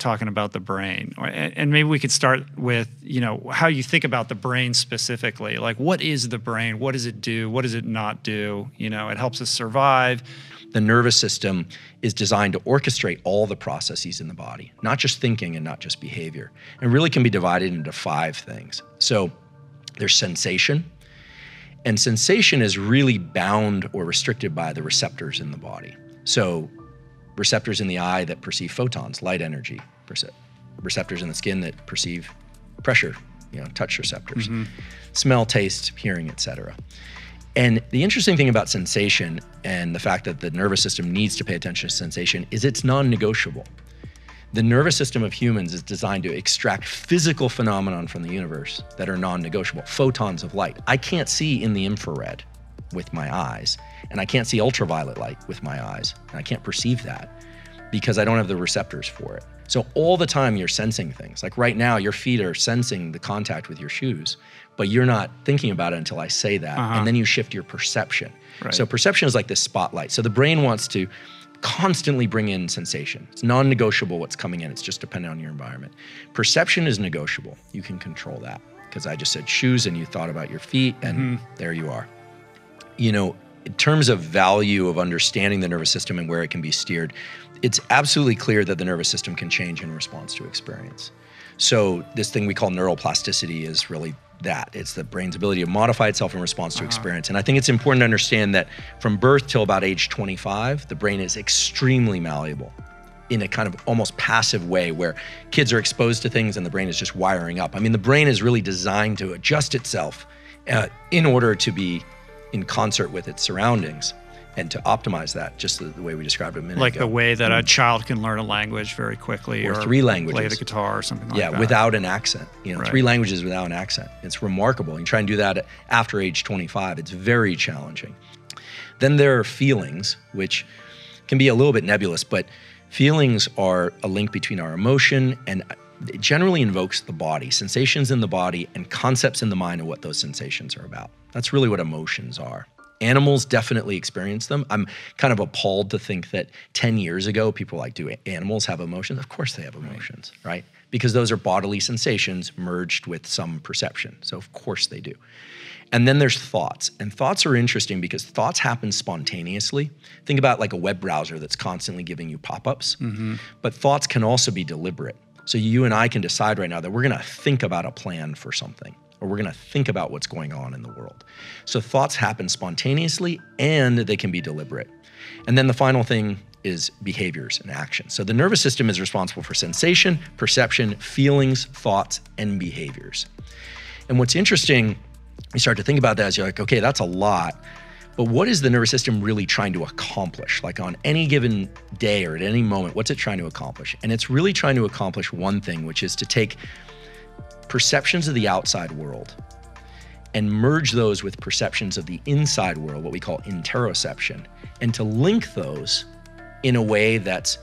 talking about the brain. And maybe we could start with, how you think about the brain specifically. Like, what is the brain? What does it do? What does it not do? It helps us survive. The nervous system is designed to orchestrate all the processes in the body, not just thinking and not just behavior. And really can be divided into 5 things. So there's sensation, and sensation is really bound or restricted by the receptors in the body. So receptors in the eye that perceive photons, light energy, receptors in the skin that perceive pressure, touch receptors, smell, taste, hearing, etc. And the interesting thing about sensation and the fact that the nervous system needs to pay attention to sensation is it's non-negotiable. The nervous system of humans is designed to extract physical phenomenon from the universe that are non-negotiable, photons of light. I can't see in the infrared with my eyes, and I can't see ultraviolet light with my eyes, and I can't perceive that because I don't have the receptors for it. So all the time you're sensing things. Like right now, your feet are sensing the contact with your shoes, but you're not thinking about it until I say that, and then you shift your perception. Right. So perception is like this spotlight. So the brain wants to constantly bring in sensation. It's non-negotiable what's coming in. It's just dependent on your environment. Perception is negotiable. You can control that because I just said shoes and you thought about your feet and there you are. In terms of value of understanding the nervous system and where it can be steered, it's absolutely clear that the nervous system can change in response to experience. So this thing we call neuroplasticity is really that. It's the brain's ability to modify itself in response to experience. And I think it's important to understand that from birth till about age 25, the brain is extremely malleable in a kind of almost passive way where kids are exposed to things and the brain is just wiring up. I mean, the brain is really designed to adjust itself in order to be in concert with its surroundings and to optimize that, just the way we described it a minute ago. Like the way that a child can learn a language very quickly or 3 languages. Play the guitar or something like that. Yeah, without an accent. Right. 3 languages without an accent. It's remarkable. You try and do that after age 25, it's very challenging. Then there are feelings, which can be a little bit nebulous, but feelings are a link between our emotion and it generally invokes the body, sensations in the body and concepts in the mind of what those sensations are about. That's really what emotions are. Animals definitely experience them. I'm kind of appalled to think that 10 years ago, people were like, do animals have emotions? Of course they have emotions, right? Because those are bodily sensations merged with some perception. So of course they do. And then there's thoughts. And thoughts are interesting because thoughts happen spontaneously. Think about like a web browser that's constantly giving you pop-ups. But thoughts can also be deliberate. So you and I can decide right now that we're gonna think about a plan for something, or we're gonna think about what's going on in the world. So thoughts happen spontaneously and they can be deliberate. And then the final thing is behaviors and actions. So the nervous system is responsible for sensation, perception, feelings, thoughts, and behaviors. And what's interesting, you start to think about that as you're like, okay, that's a lot, but what is the nervous system really trying to accomplish? Like on any given day or at any moment, what's it trying to accomplish? And it's really trying to accomplish one thing, which is to take perceptions of the outside world and merge those with perceptions of the inside world, what we call interoception, and to link those in a way that's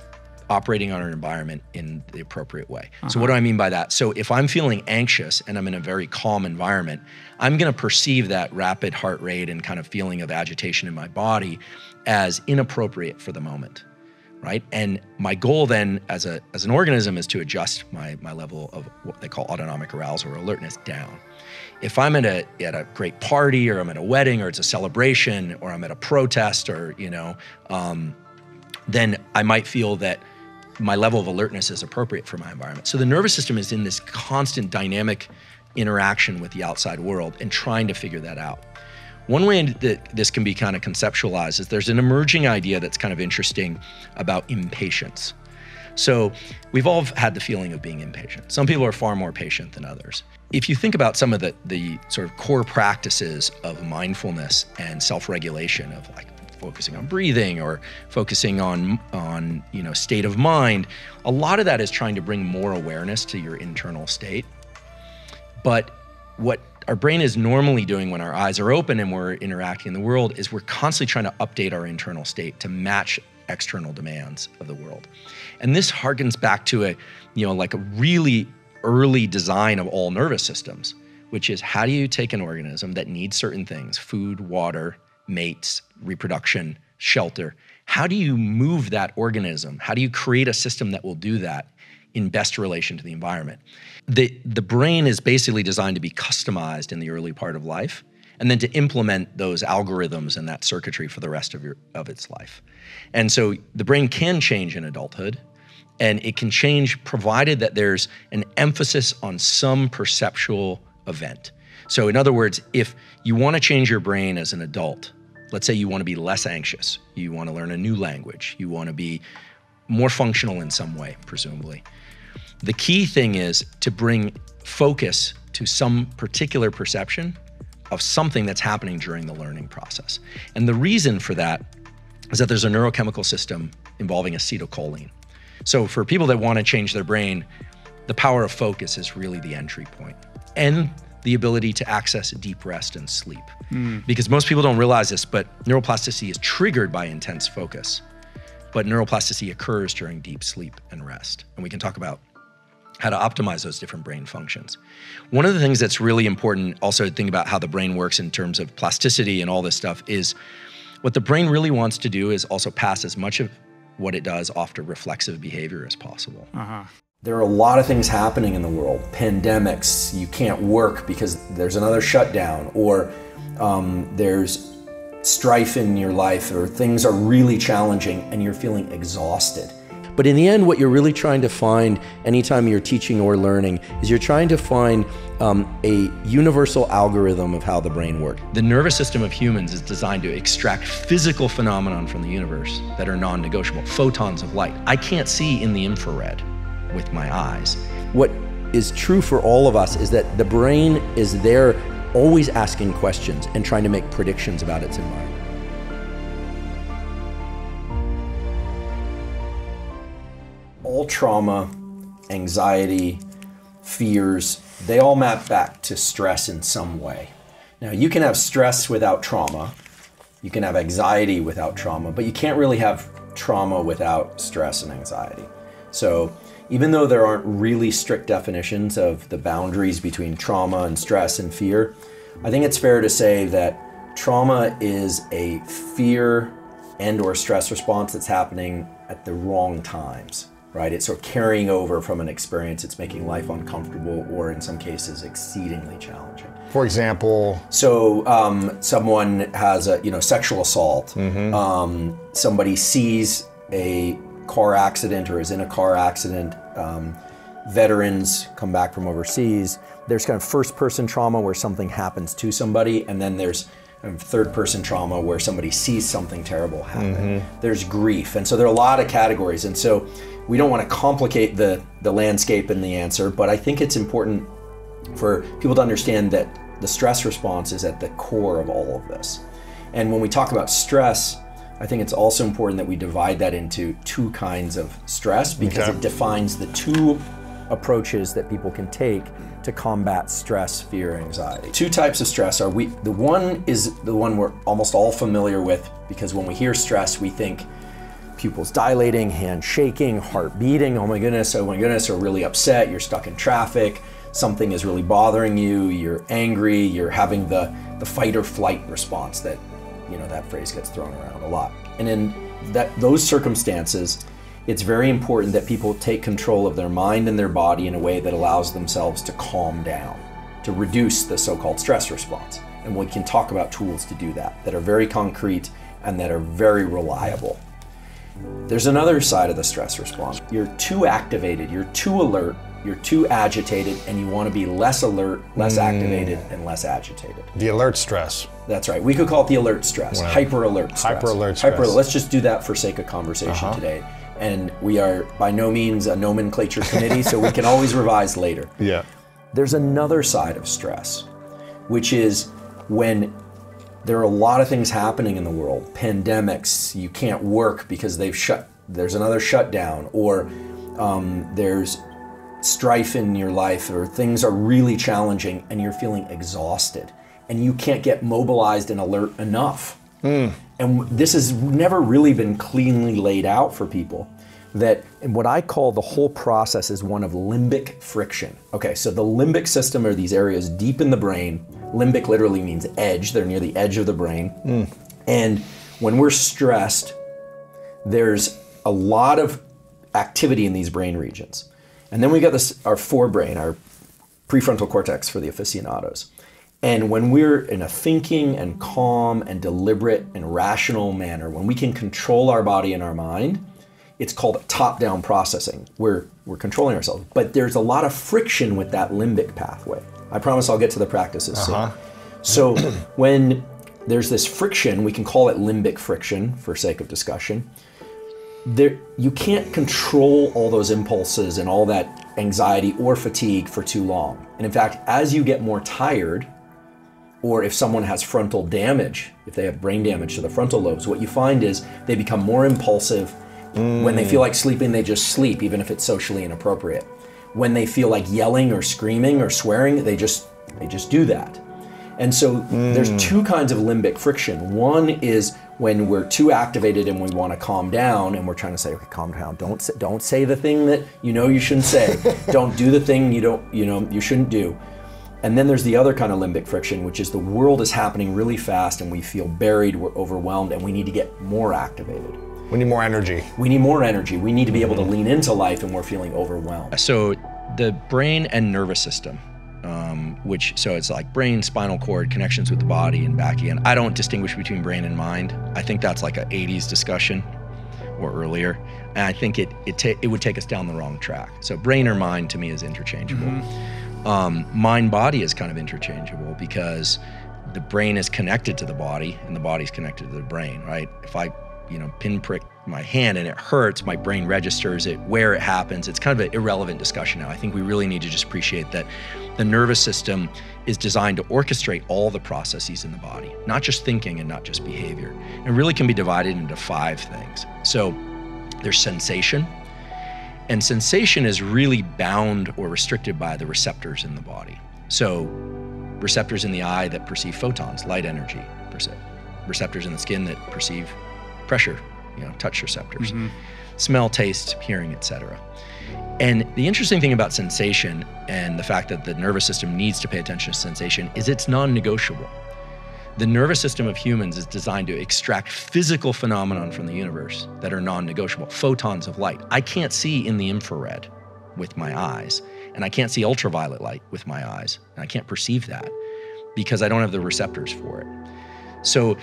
operating on our environment in the appropriate way. So what do I mean by that? So if I'm feeling anxious and I'm in a very calm environment, I'm gonna perceive that rapid heart rate and kind of feeling of agitation in my body as inappropriate for the moment, right? And my goal then as an organism is to adjust my level of what they call autonomic arousal or alertness down. If I'm at a great party or I'm at a wedding or it's a celebration or I'm at a protest or, then I might feel that my level of alertness is appropriate for my environment. So the nervous system is in this constant dynamic interaction with the outside world and trying to figure that out. One way that this can be kind of conceptualized is there's an emerging idea that's kind of interesting about impatience. So we've all had the feeling of being impatient. Some people are far more patient than others. If you think about some of the sort of core practices of mindfulness and self-regulation of like focusing on breathing or focusing on state of mind, a lot of that is trying to bring more awareness to your internal state. But what our brain is normally doing when our eyes are open and we're interacting in the world is we're constantly trying to update our internal state to match external demands of the world. And this harkens back to a really early design of all nervous systems, which is how do you take an organism that needs certain things, food, water, mates, reproduction, shelter, how do you move that organism? How do you create a system that will do that in best relation to the environment. The brain is basically designed to be customized in the early part of life, and then to implement those algorithms and that circuitry for the rest of its life. And so the brain can change in adulthood, and it can change provided that there's an emphasis on some perceptual event. So in other words, if you want to change your brain as an adult, let's say you want to be less anxious, you want to learn a new language, you want to be more functional in some way, presumably. The key thing is to bring focus to some particular perception of something that's happening during the learning process. And the reason for that is that there's a neurochemical system involving acetylcholine. So for people that want to change their brain, the power of focus is really the entry point, and the ability to access deep rest and sleep. Because most people don't realize this, but neuroplasticity is triggered by intense focus, but neuroplasticity occurs during deep sleep and rest. And we can talk about how to optimize those different brain functions. One of the things that's really important also to think about how the brain works in terms of plasticity and all this stuff is what the brain really wants to do is also pass as much of what it does off to reflexive behavior as possible. There are a lot of things happening in the world. Pandemics, you can't work because there's another shutdown, or there's strife in your life, or things are really challenging and you're feeling exhausted. But in the end, what you're really trying to find anytime you're teaching or learning is you're trying to find a universal algorithm of how the brain works. The nervous system of humans is designed to extract physical phenomenon from the universe that are non-negotiable, photons of light. I can't see in the infrared with my eyes. What is true for all of us is that the brain is there always asking questions and trying to make predictions about its environment. All trauma, anxiety, fears, they all map back to stress in some way. Now, you can have stress without trauma, you can have anxiety without trauma, but you can't really have trauma without stress and anxiety. So even though there aren't really strict definitions of the boundaries between trauma and stress and fear, I think it's fair to say that trauma is a fear and or stress response that's happening at the wrong times. Right? It's sort of carrying over from an experience. It's making life uncomfortable, or in some cases, exceedingly challenging. For example? So someone has a sexual assault. Somebody sees a car accident or is in a car accident. Veterans come back from overseas. There's kind of first-person trauma where something happens to somebody, and then there's third-person trauma where somebody sees something terrible happen. There's grief, and so there are a lot of categories, and so we don't want to complicate the landscape and the answer, but I think it's important for people to understand that the stress response is at the core of all of this. And when we talk about stress, I think it's also important that we divide that into two kinds of stress, because it defines the two approaches that people can take to combat stress, fear, anxiety. Two types of stress are the one is the one we're almost all familiar with, because when we hear stress, we think pupils dilating, hands shaking, heart beating, oh my goodness, or really upset, you're stuck in traffic, something is really bothering you, you're angry, you're having the fight or flight response that, that phrase gets thrown around a lot. And in those circumstances, it's very important that people take control of their mind and their body in a way that allows themselves to calm down, to reduce the so-called stress response. And we can talk about tools to do that are very concrete and that are very reliable. There's another side of the stress response. You're too activated, you're too alert, you're too agitated, and you want to be less alert, less activated, and less agitated. The alert stress. That's right. We could call it the alert stress, hyper-alert stress. Hyper-alert stress. Let's just do that for sake of conversation today. And we are by no means a nomenclature committee, so we can always revise later. Yeah. There's another side of stress, which is when there are a lot of things happening in the world. Pandemics, you can't work because there's another shutdown, or there's strife in your life, or things are really challenging and you're feeling exhausted and you can't get mobilized and alert enough. And this has never really been cleanly laid out for people. That, and what I call the whole process is one of limbic friction. Okay, so the limbic system are these areas deep in the brain. Limbic literally means edge, they're near the edge of the brain. And when we're stressed, there's a lot of activity in these brain regions. And then we got our forebrain, our prefrontal cortex for the aficionados. And when we're in a thinking and calm and deliberate and rational manner, when we can control our body and our mind, it's called top-down processing. We're controlling ourselves. But there's a lot of friction with that limbic pathway. I promise I'll get to the practices soon. So when there's this friction, we can call it limbic friction for sake of discussion. You can't control all those impulses and all that anxiety or fatigue for too long. And in fact, as you get more tired, or if someone has frontal damage, if they have brain damage to the frontal lobes, what you find is they become more impulsive. When they feel like sleeping, they just sleep, even if it's socially inappropriate. When they feel like yelling or screaming or swearing, they just do that. And so there's two kinds of limbic friction. One is when we're too activated and we want to calm down, and we're trying to say, okay, calm down. Don't say the thing that you shouldn't say. Don't do the thing you shouldn't do. And then there's the other kind of limbic friction, which is the world is happening really fast and we feel buried, we're overwhelmed, and we need to get more activated. We need more energy. We need more energy. We need to be able to lean into life, and we're feeling overwhelmed. So the brain and nervous system, so it's like brain, spinal cord, connections with the body and back again. I don't distinguish between brain and mind. I think that's like an 80s discussion or earlier. And I think it would take us down the wrong track. So brain or mind to me is interchangeable. Mind-body is kind of interchangeable because the brain is connected to the body and the body's connected to the brain, right? If I pinprick my hand and it hurts, my brain registers it, where it happens. It's kind of an irrelevant discussion now. I think we really need to just appreciate that the nervous system is designed to orchestrate all the processes in the body, not just thinking and not just behavior. It really can be divided into 5 things. So there's sensation, and sensation is really bound or restricted by the receptors in the body. So receptors in the eye that perceive photons, light energy, receptors in the skin that perceive pressure, touch receptors, smell, taste, hearing, etc. And the interesting thing about sensation and the fact that the nervous system needs to pay attention to sensation is it's non-negotiable. The nervous system of humans is designed to extract physical phenomenon from the universe that are non-negotiable, photons of light. I can't see in the infrared with my eyes, and I can't see ultraviolet light with my eyes, and I can't perceive that because I don't have the receptors for it. So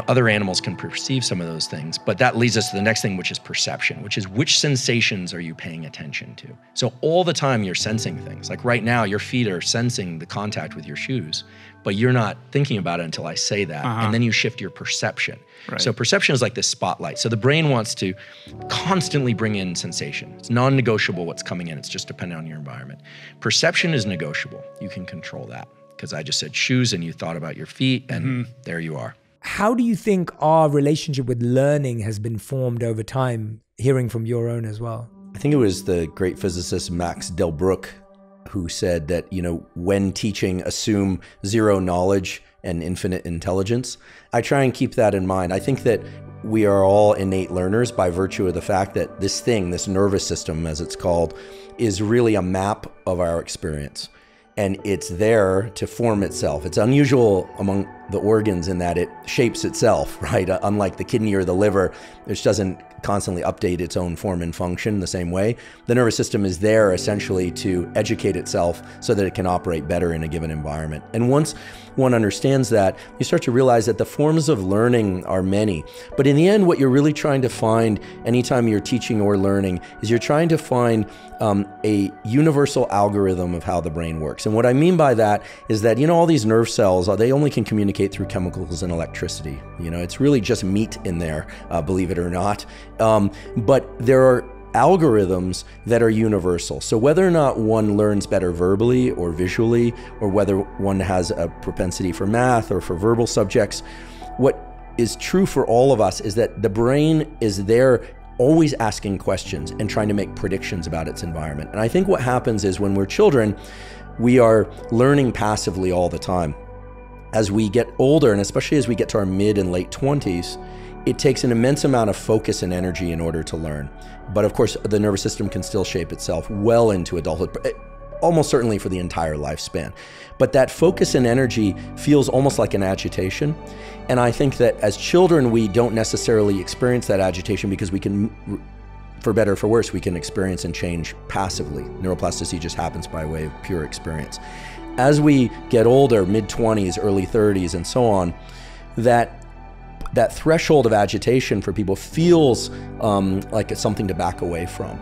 other animals can perceive some of those things, but that leads us to the next thing, which is perception, which is which sensations are you paying attention to? So all the time you're sensing things. Like right now, your feet are sensing the contact with your shoes, but you're not thinking about it until I say that, and then you shift your perception. Right. So perception is like this spotlight. So the brain wants to constantly bring in sensation. It's non-negotiable what's coming in. It's just dependent on your environment. Perception is negotiable. You can control that because I just said shoes and you thought about your feet, and there you are. How do you think our relationship with learning has been formed over time, hearing from your own as well? I think it was the great physicist Max Delbruck who said that, when teaching, assume zero knowledge and infinite intelligence. I try and keep that in mind. I think that we are all innate learners by virtue of the fact that this nervous system, as it's called, is really a map of our experience. And it's there to form itself. It's unusual among the organs in that it shapes itself, right? Unlike the kidney or the liver, which doesn't constantly update its own form and function the same way. The nervous system is there essentially to educate itself so that it can operate better in a given environment. And once one understands that, you start to realize that the forms of learning are many. But in the end, what you're really trying to find anytime you're teaching or learning is you're trying to find a universal algorithm of how the brain works. And what I mean by that is that, all these nerve cells, they only can communicate through chemicals and electricity. It's really just meat in there, believe it or not. But there are algorithms that are universal. So whether or not one learns better verbally or visually, or whether one has a propensity for math or for verbal subjects, what is true for all of us is that the brain is there always asking questions and trying to make predictions about its environment. And I think what happens is when we're children, we are learning passively all the time. As we get older, and especially as we get to our mid and late 20s, it takes an immense amount of focus and energy in order to learn. But of course, the nervous system can still shape itself well into adulthood, almost certainly for the entire lifespan. But that focus and energy feels almost like an agitation. And I think that as children, we don't necessarily experience that agitation because we can for better or for worse, we can experience and change passively. Neuroplasticity just happens by way of pure experience. As we get older, mid-20s, early 30s, and so on, that threshold of agitation for people feels like it's something to back away from.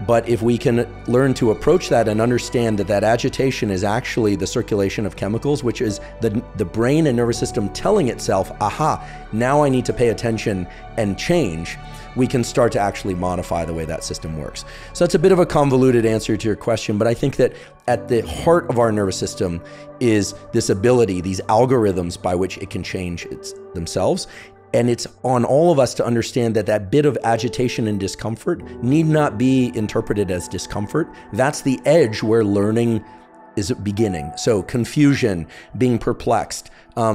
But if we can learn to approach that and understand that that agitation is actually the circulation of chemicals, which is the brain and nervous system telling itself, aha, now I need to pay attention and change, we can start to actually modify the way that system works. So that's a bit of a convoluted answer to your question, but I think that at the heart of our nervous system is this ability, these algorithms by which it can change themselves. And it's on all of us to understand that that bit of agitation and discomfort need not be interpreted as discomfort. That's the edge where learning is beginning. So confusion, being perplexed,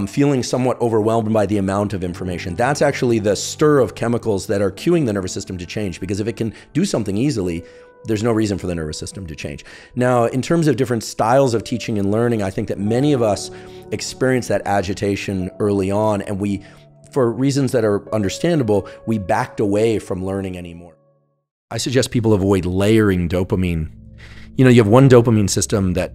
feeling somewhat overwhelmed by the amount of information. That's actually the stir of chemicals that are cueing the nervous system to change, because if it can do something easily, there's no reason for the nervous system to change. Now, in terms of different styles of teaching and learning, I think that many of us experience that agitation early on, and we, for reasons that are understandable, we backed away from learning anymore. I suggest people avoid layering dopamine. You know, you have one dopamine system that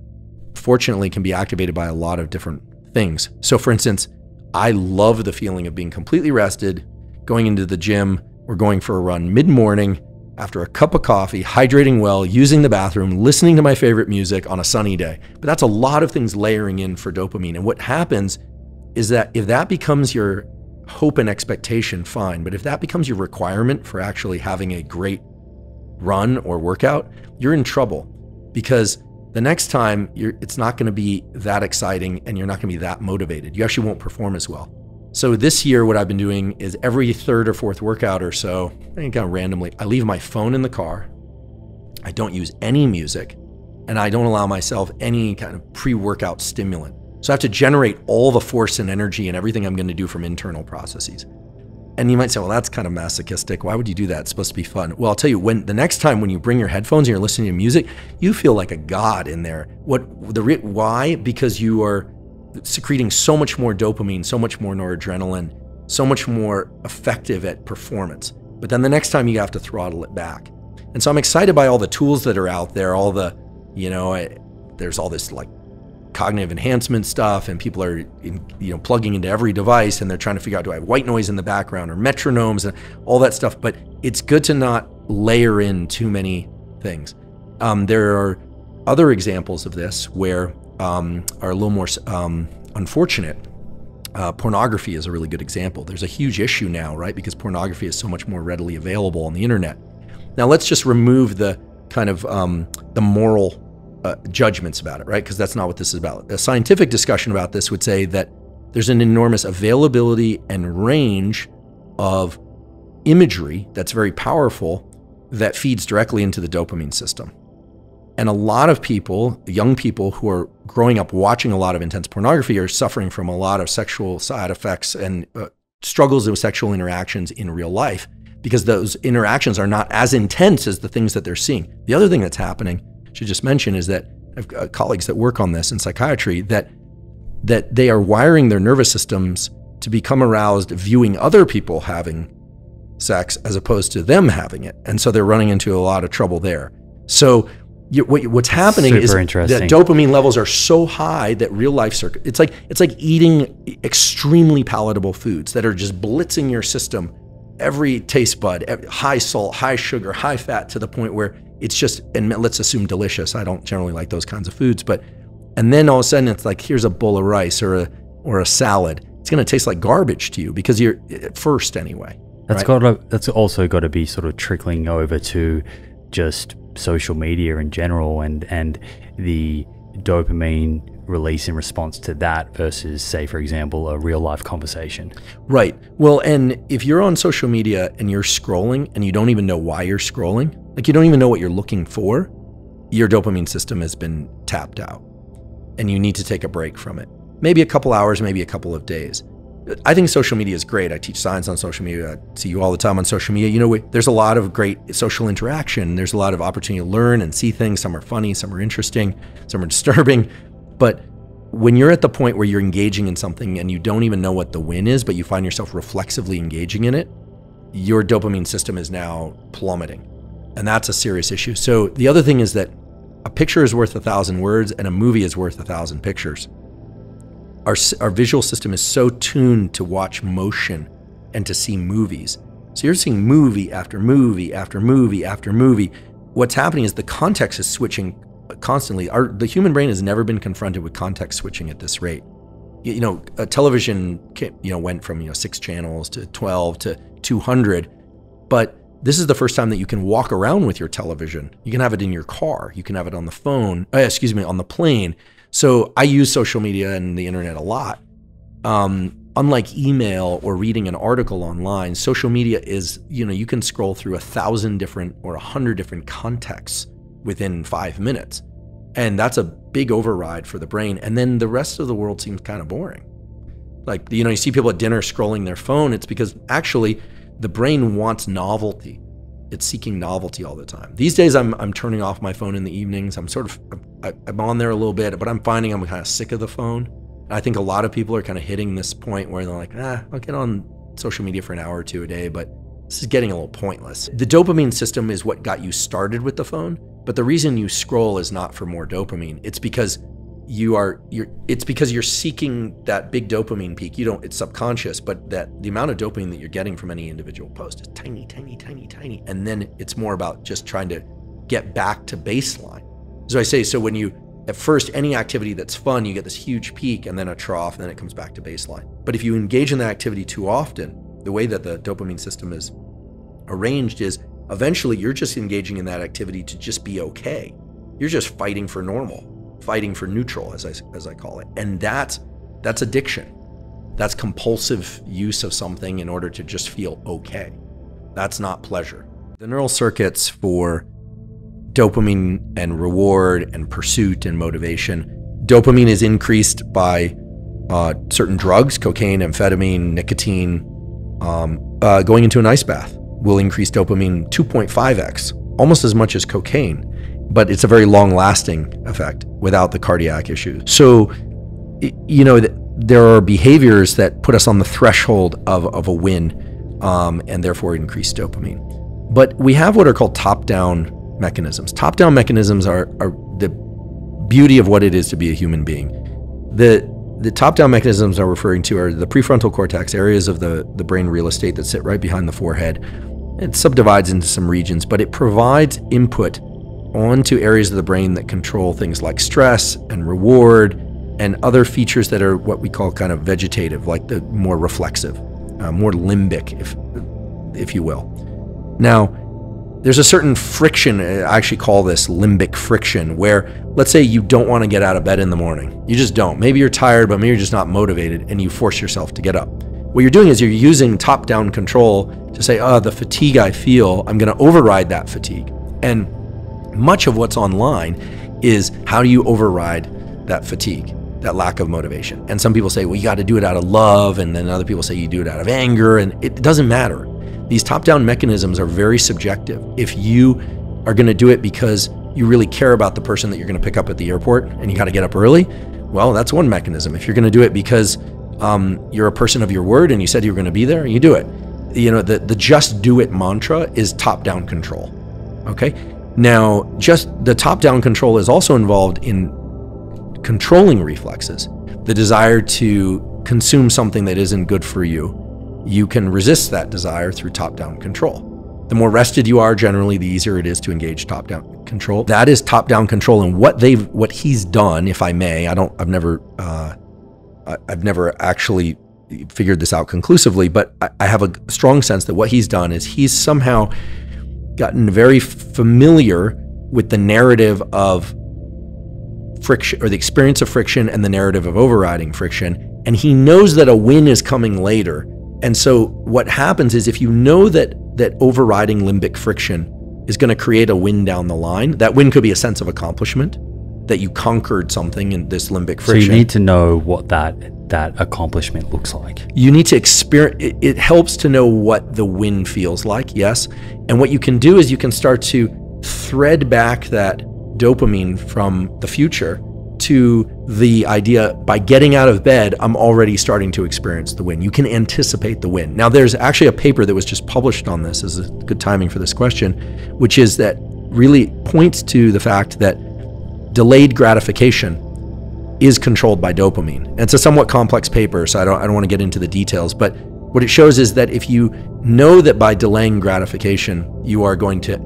fortunately can be activated by a lot of different things. So for instance, I love the feeling of being completely rested, going into the gym or going for a run mid-morning after a cup of coffee, hydrating well, using the bathroom, listening to my favorite music on a sunny day. But that's a lot of things layering in for dopamine. And what happens is that if that becomes your hope and expectation, fine. But if that becomes your requirement for actually having a great run or workout, you're in trouble, because the next time it's not going to be that exciting and you're not going to be that motivated. You actually won't perform as well. So this year, what I've been doing is every third or fourth workout or so, I think kind of randomly, I leave my phone in the car. I don't use any music, and I don't allow myself any kind of pre-workout stimulant. So I have to generate all the force and energy and everything I'm going to do from internal processes. And you might say, well, that's kind of masochistic. Why would you do that? It's supposed to be fun. Well, I'll tell you, the next time when you bring your headphones and you're listening to music, you feel like a god in there. Why? Because you are secreting so much more dopamine, so much more noradrenaline, so much more effective at performance. But then the next time you have to throttle it back. And so I'm excited by all the tools that are out there, all the, there's all this like cognitive enhancement stuff, and people are plugging into every device, and they're trying to figure out, do I have white noise in the background or metronomes and all that stuff. But it's good to not layer in too many things. There are other examples of this where are a little more unfortunate. Pornography is a really good example. There's a huge issue now, right? Because pornography is so much more readily available on the internet. Now let's just remove the kind of the moral judgments about it, right? Because that's not what this is about. A scientific discussion about this would say that there's an enormous availability and range of imagery that's very powerful that feeds directly into the dopamine system. And a lot of people, young people who are growing up watching a lot of intense pornography, are suffering from a lot of sexual side effects and struggles with sexual interactions in real life, because those interactions are not as intense as the things that they're seeing. The other thing that's happening, I should just mention, is that I have colleagues that work on this in psychiatry, that they are wiring their nervous systems to become aroused viewing other people having sex as opposed to them having it. And so they're running into a lot of trouble there. So what's happening is that dopamine levels are so high that real life it's like eating extremely palatable foods that are just blitzing your system, every taste bud, high salt, high sugar, high fat, to the point where it's just, and let's assume delicious. I don't generally like those kinds of foods, and then all of a sudden it's like, here's a bowl of rice or a salad. It's going to taste like garbage to you because you're at first anyway. That's also got to be sort of trickling over to just social media in general and the dopamine release in response to that versus, say, for example, a real life conversation. Right. Well, and if you're on social media and you're scrolling and you don't even know why you're scrolling, like you don't even know what you're looking for, your dopamine system has been tapped out and you need to take a break from it. Maybe a couple hours, maybe a couple of days. I think social media is great. I teach science on social media. I see you all the time on social media. There's a lot of great social interaction. There's a lot of opportunity to learn and see things. Some are funny, some are interesting, some are disturbing. But when you're at the point where you're engaging in something and you don't even know what the win is, but you find yourself reflexively engaging in it, your dopamine system is now plummeting. And that's a serious issue. So the other thing is that a picture is worth 1,000 words and a movie is worth 1,000 pictures. Our visual system is so tuned to watch motion and to see movies. So you're seeing movie after movie after movie after movie. What's happening is the context is switching constantly. The human brain has never been confronted with context switching at this rate. A television, went from 6 channels to 12 to 200, but this is the first time that you can walk around with your television. You can have it in your car. You can have it on the phone. On the plane. So I use social media and the internet a lot. Unlike email or reading an article online, social media is, you can scroll through 1,000 different or 100 different contexts within 5 minutes. And that's a big override for the brain. And then the rest of the world seems kind of boring. Like, you see people at dinner scrolling their phone. It's because actually the brain wants novelty. It's seeking novelty all the time. These days, I'm turning off my phone in the evenings. I'm on there a little bit, but I'm finding I'm kind of sick of the phone. I think a lot of people are kind of hitting this point where they're like, I'll get on social media for an hour or two a day, but this is getting a little pointless. The dopamine system is what got you started with the phone, but the reason you scroll is not for more dopamine. It's because you're seeking that big dopamine peak. It's subconscious, but that the amount of dopamine that you're getting from any individual post is tiny, tiny, tiny, tiny. And then it's more about just trying to get back to baseline. So I say, when at first, any activity that's fun, you get this huge peak and then a trough, and then it comes back to baseline. But if you engage in that activity too often, the way that the dopamine system is arranged is eventually you're just engaging in that activity to just be okay. You're just fighting for normal, fighting for neutral, as I call it. And that's addiction. That's compulsive use of something in order to just feel okay. That's not pleasure. The neural circuits for dopamine and reward and pursuit and motivation. Dopamine is increased by certain drugs, cocaine, amphetamine, nicotine. Going into an ice bath will increase dopamine 2.5x, almost as much as cocaine, but it's a very long-lasting effect without the cardiac issues. So, there are behaviors that put us on the threshold of a win, and therefore increase dopamine. But we have what are called top-down mechanisms. Top-down mechanisms are the beauty of what it is to be a human being. The top-down mechanisms I'm referring to are the prefrontal cortex, areas of the brain real estate that sit right behind the forehead. It subdivides into some regions, but it provides input onto areas of the brain that control things like stress and reward and other features that are what we call kind of vegetative, like the more reflexive, more limbic, if you will. Now, there's a certain friction, I actually call this limbic friction, where let's say you don't want to get out of bed in the morning. You just don't. Maybe you're tired, but maybe you're just not motivated, and you force yourself to get up. What you're doing is you're using top-down control to say, the fatigue I feel, I'm going to override that fatigue. And much of what's online is how do you override that fatigue, that lack of motivation. And some people say, well, you got to do it out of love, and then other people say you do it out of anger, and it doesn't matter. These top-down mechanisms are very subjective. If you are going to do it because you really care about the person that you're going to pick up at the airport and you got to get up early, well, that's one mechanism. If you're going to do it because you're a person of your word and you said you were going to be there, you do it. The just do it mantra is top-down control. Okay? Now, just the top-down control is also involved in controlling reflexes. The desire to consume something that isn't good for you. You can resist that desire through top-down control. The more rested you are, generally, the easier it is to engage top-down control. That is top-down control, and what he's done, if I may, I've never actually figured this out conclusively, but I have a strong sense that what he's done is he's somehow gotten very familiar with the narrative of friction, or the experience of friction, and the narrative of overriding friction, and he knows that a win is coming later. And so what happens is if you know that overriding limbic friction is going to create a win down the line, that win could be a sense of accomplishment, that you conquered something in this limbic friction. So you need to know what that accomplishment looks like. You need to experience, it helps to know what the win feels like, yes. And what you can do is you can start to thread back that dopamine from the future to the idea by getting out of bed, I'm already starting to experience the win. You can anticipate the win. Now, there's actually a paper that was just published on this, is a good timing for this question, which is that really points to the fact that delayed gratification is controlled by dopamine. And it's a somewhat complex paper, so I don't want to get into the details, but what it shows is that if you know that by delaying gratification, you are going to,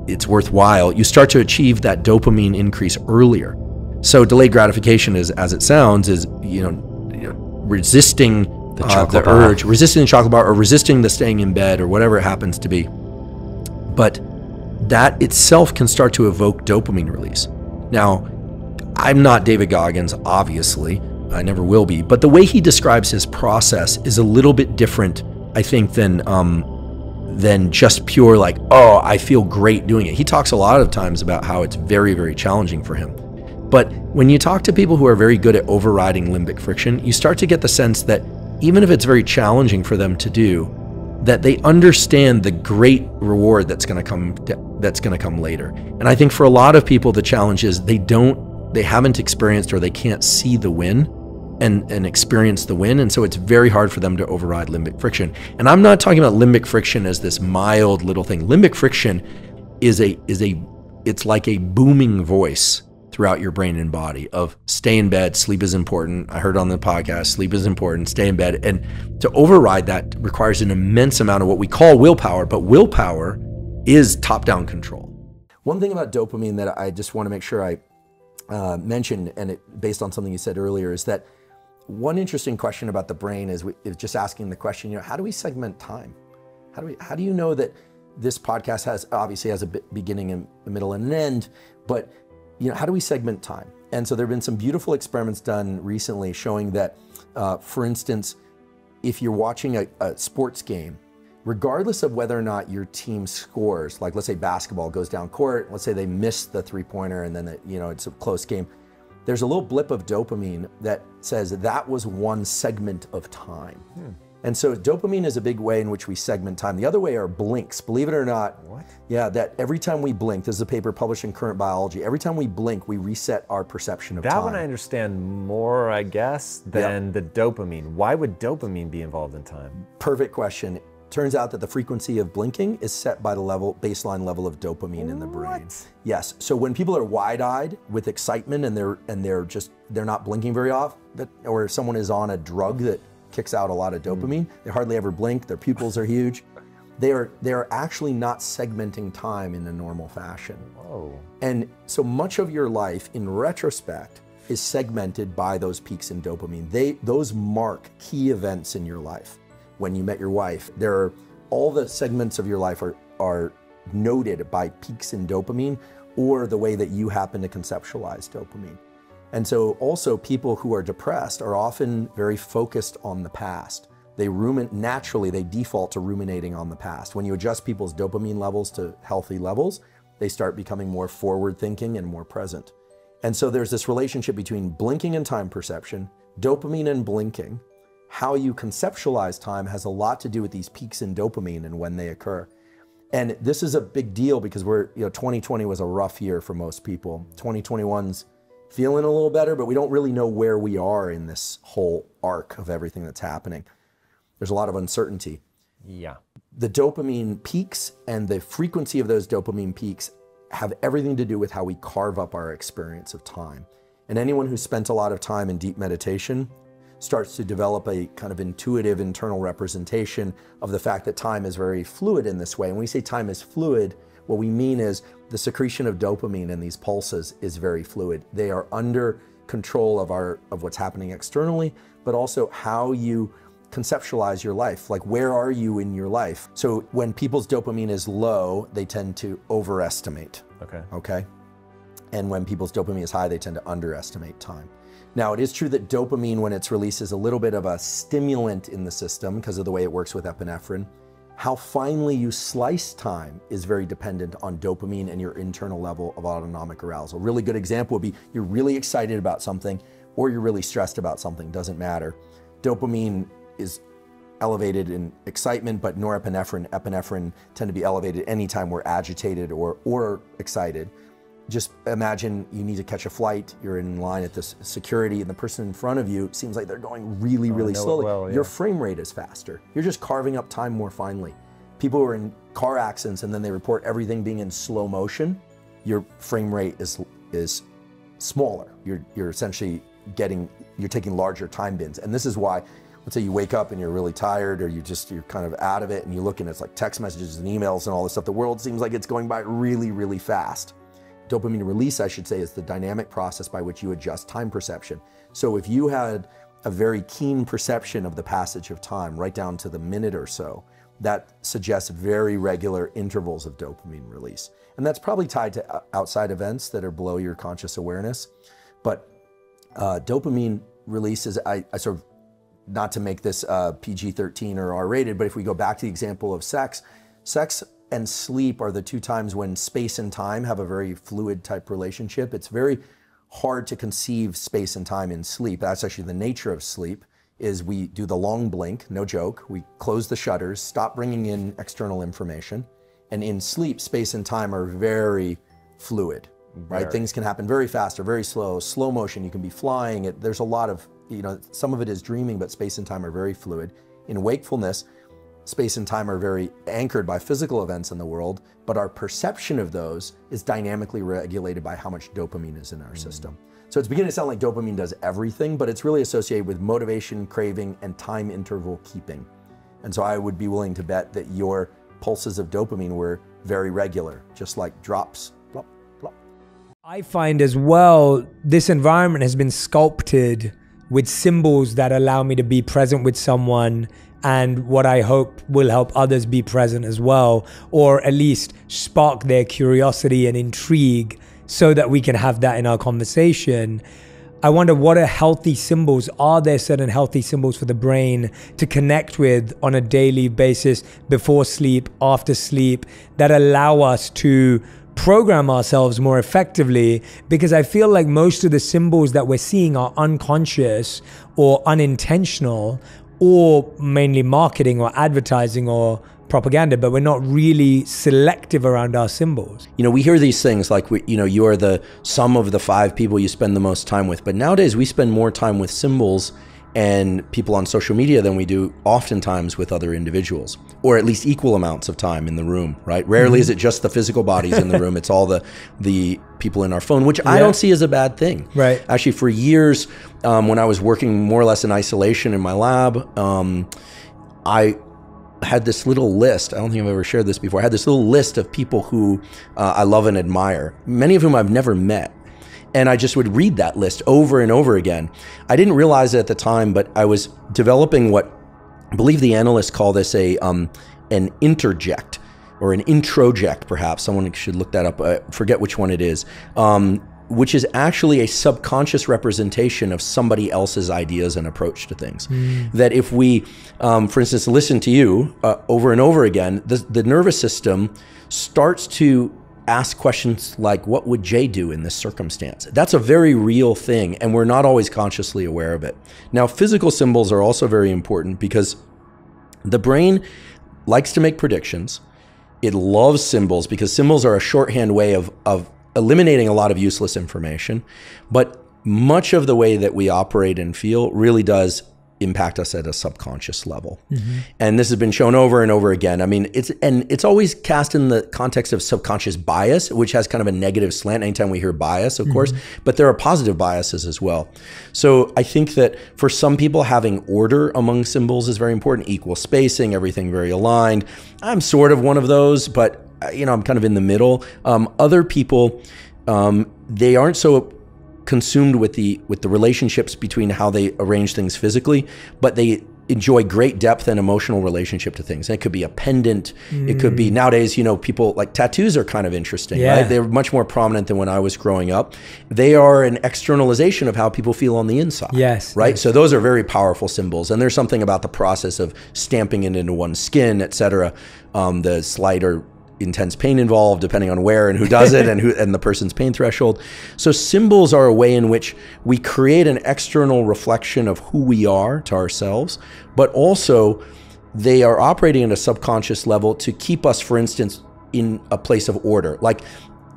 it's worthwhile, you start to achieve that dopamine increase earlier. So delayed gratification is, as it sounds, is, resisting the urge, resisting the chocolate bar, or resisting the staying in bed, or whatever it happens to be. But that itself can start to evoke dopamine release. Now, I'm not David Goggins, obviously. I never will be. But the way he describes his process is a little bit different, I think, than just pure like, oh, I feel great doing it. He talks a lot of times about how it's very, very challenging for him. But when you talk to people who are very good at overriding limbic friction, you start to get the sense that even if it's very challenging for them to do, that they understand the great reward that's going to come later. And I think for a lot of people, the challenge is they haven't experienced, or they can't see the win and experience the win. And so it's very hard for them to override limbic friction. And I'm not talking about limbic friction as this mild little thing. Limbic friction it's like a booming voice throughout your brain and body of stay in bed, sleep is important. I heard on the podcast, sleep is important, stay in bed. And to override that requires an immense amount of what we call willpower, but willpower is top-down control. One thing about dopamine that I just want to make sure I mention, and based on something you said earlier, is that one interesting question about the brain is just asking the question, how do we segment time? How do you know that this podcast obviously has a beginning, a middle, and an end, but how do we segment time? And so there have been some beautiful experiments done recently showing that, for instance, if you're watching a sports game, regardless of whether or not your team scores, like let's say basketball goes down court, let's say they miss the three-pointer and then it's a close game, there's a little blip of dopamine that says that was one segment of time. And so dopamine is a big way in which we segment time. The other way are blinks, believe it or not. What? Yeah, that every time we blink, this is a paper published in Current Biology, every time we blink, we reset our perception of time. That one I understand more, I guess, than the dopamine. Why would dopamine be involved in time? Perfect question. Turns out that the frequency of blinking is set by the baseline level of dopamine in the brain. Yes. So when people are wide-eyed with excitement and they're not blinking very often, or someone is on a drug that kicks out a lot of dopamine, they hardly ever blink, their pupils are huge. They are actually not segmenting time in a normal fashion. Whoa. And so much of your life, in retrospect, is segmented by those peaks in dopamine. Those mark key events in your life. When you met your wife, all the segments of your life are noted by peaks in dopamine or the way that you happen to conceptualize dopamine. And so also people who are depressed are often very focused on the past. Naturally, they default to ruminating on the past. When you adjust people's dopamine levels to healthy levels, they start becoming more forward thinking and more present. And so there's this relationship between blinking and time perception, dopamine and blinking. How you conceptualize time has a lot to do with these peaks in dopamine and when they occur. And this is a big deal because 2020 was a rough year for most people. 2021's feeling a little better, but we don't really know where we are in this whole arc of everything that's happening. There's a lot of uncertainty. Yeah. The dopamine peaks and the frequency of those dopamine peaks have everything to do with how we carve up our experience of time. And anyone who spent a lot of time in deep meditation starts to develop a kind of intuitive internal representation of the fact that time is very fluid in this way. And when we say time is fluid, what we mean is the secretion of dopamine in these pulses is very fluid. They are under control of what's happening externally, but also how you conceptualize your life. Like, where are you in your life? So when people's dopamine is low, they tend to overestimate. Okay. And when people's dopamine is high, they tend to underestimate time. Now, it is true that dopamine, when it's released, is a little bit of a stimulant in the system because of the way it works with epinephrine. How finely you slice time is very dependent on dopamine and your internal level of autonomic arousal. A really good example would be you're really excited about something or you're really stressed about something, doesn't matter. Dopamine is elevated in excitement, but norepinephrine, epinephrine tend to be elevated anytime we're agitated or excited. just imagine you need to catch a flight, you're in line at this security, and the person in front of you seems like they're going really, really slowly. Well, yeah. Your frame rate is faster. You're just carving up time more finely. People who are in car accidents and then they report everything being in slow motion, your frame rate is smaller. You're essentially you're taking larger time bins. And this is why, let's say you wake up and you're really tired, or you're kind of out of it, and you look and it's like text messages and emails and all this stuff. The world seems like it's going by really, really fast. Dopamine release, I should say, is the dynamic process by which you adjust time perception. So if you had a very keen perception of the passage of time, right down to the minute or so, that suggests very regular intervals of dopamine release. And that's probably tied to outside events that are below your conscious awareness. But dopamine release is, I sort of, not to make this PG-13 or R-rated, but if we go back to the example of sex and sleep are the two times when space and time have a very fluid type relationship. It's very hard to conceive space and time in sleep. That's actually the nature of sleep, is we do the long blink, no joke. We close the shutters, stop bringing in external information. And in sleep, space and time are very fluid, right? Things can happen very fast or very slow motion. You can be flying. There's a lot of, some of it is dreaming, but space and time are very fluid. In wakefulness, space and time are very anchored by physical events in the world, but our perception of those is dynamically regulated by how much dopamine is in our system. So it's beginning to sound like dopamine does everything, but it's really associated with motivation, craving, and time interval keeping. And so I would be willing to bet that your pulses of dopamine were very regular, just like drops. Plop, plop. I find as well, this environment has been sculpted with symbols that allow me to be present with someone, and what I hope will help others be present as well, or at least spark their curiosity and intrigue so that we can have that in our conversation. I wonder, what are healthy symbols? Are there certain healthy symbols for the brain to connect with on a daily basis, before sleep, after sleep, that allow us to program ourselves more effectively? Because I feel like most of the symbols that we're seeing are unconscious or unintentional, or mainly marketing or advertising or propaganda, but we're not really selective around our symbols. We hear these things like, you are the sum of the 5 people you spend the most time with. But nowadays we spend more time with symbols and people on social media than we do oftentimes with other individuals, or at least equal amounts of time in the room, right? Rarely is it just the physical bodies in the room. It's all the people in our phone, which I don't see as a bad thing. Right. Actually, for years, when I was working more or less in isolation in my lab, I had this little list. I don't think I've ever shared this before. I had this little list of people who I love and admire, many of whom I've never met. And I just would read that list over and over again. I didn't realize it at the time, but I was developing what I believe the analysts call this an interject, or an introject, perhaps. Someone should look that up. I forget which one it is, which is actually a subconscious representation of somebody else's ideas and approach to things. That if we, for instance, listen to you over and over again, the nervous system starts to ask questions like, what would Jay do in this circumstance? That's a very real thing, and we're not always consciously aware of it. Now, physical symbols are also very important because the brain likes to make predictions. It loves symbols because symbols are a shorthand way of eliminating a lot of useless information. But much of the way that we operate and feel really does impact us at a subconscious level. And this has been shown over and over again. I mean, it's always cast in the context of subconscious bias, which has kind of a negative slant anytime we hear bias, of course, but there are positive biases as well. So I think that for some people, having order among symbols is very important, equal spacing, everything very aligned. I'm sort of one of those, but I'm kind of in the middle. Other people, they aren't so consumed with the relationships between how they arrange things physically, but they enjoy great depth and emotional relationship to things. And it could be a pendant. It could be, nowadays, people like tattoos are kind of interesting, right? They're much more prominent than when I was growing up. They are an externalization of how people feel on the inside. Yes. Right. So those are very powerful symbols. And there's something about the process of stamping it into one's skin, et cetera. The slight or intense pain involved, depending on where and who does it, and the person's pain threshold. So symbols are a way in which we create an external reflection of who we are to ourselves, but also they are operating at a subconscious level to keep us, for instance, in a place of order. Like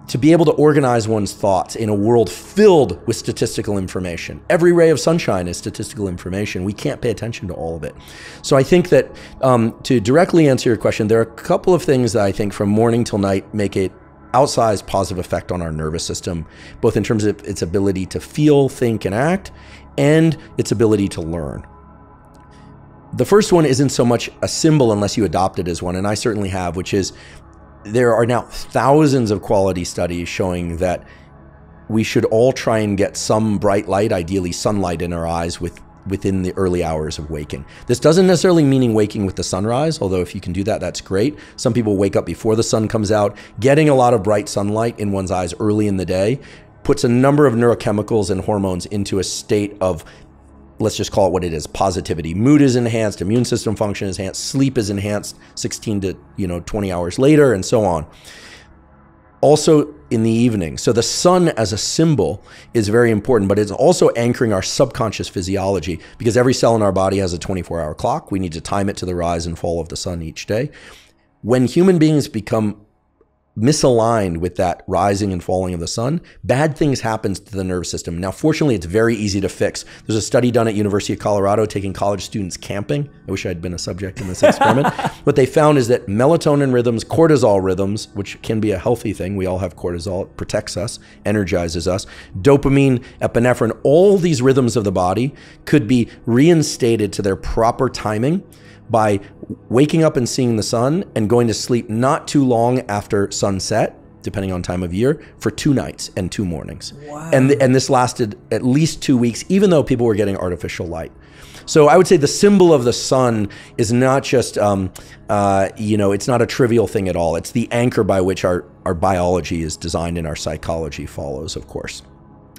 to be able to organize one's thoughts in a world filled with statistical information. Every ray of sunshine is statistical information. We can't pay attention to all of it. So I think that to directly answer your question, there are a couple of things that I think from morning till night make it outsized positive effect on our nervous system, both in terms of its ability to feel, think, and act, and its ability to learn. The first one isn't so much a symbol unless you adopt it as one, and I certainly have, which is there are now thousands of quality studies showing that we should all try and get some bright light, ideally sunlight, in our eyes within the early hours of waking. This doesn't necessarily mean waking with the sunrise, although if you can do that, that's great. Some people wake up before the sun comes out. Getting a lot of bright sunlight in one's eyes early in the day puts a number of neurochemicals and hormones into a state of, let's just call it what it is, positivity. Mood is enhanced, immune system function is enhanced, sleep is enhanced 16 to 20 hours later, and so on. Also in the evening. So the sun as a symbol is very important, but it's also anchoring our subconscious physiology, because every cell in our body has a 24-hour clock. We need to time it to the rise and fall of the sun each day. When human beings become misaligned with that rising and falling of the sun, bad things happen to the nervous system. Now, fortunately, it's very easy to fix. There's a study done at University of Colorado taking college students camping. I wish I'd been a subject in this experiment. What they found is that melatonin rhythms, cortisol rhythms, which can be a healthy thing. We all have cortisol. It protects us, energizes us. Dopamine, epinephrine, all these rhythms of the body could be reinstated to their proper timing by waking up and seeing the sun and going to sleep not too long after sunset, depending on time of year, for 2 nights and 2 mornings. Wow. And this lasted at least 2 weeks, even though people were getting artificial light. So I would say the symbol of the sun is not just, it's not a trivial thing at all. It's the anchor by which our biology is designed and our psychology follows, of course.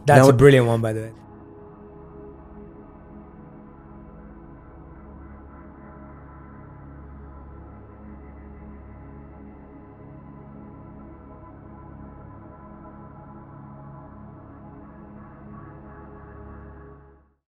That's a brilliant one, by the way.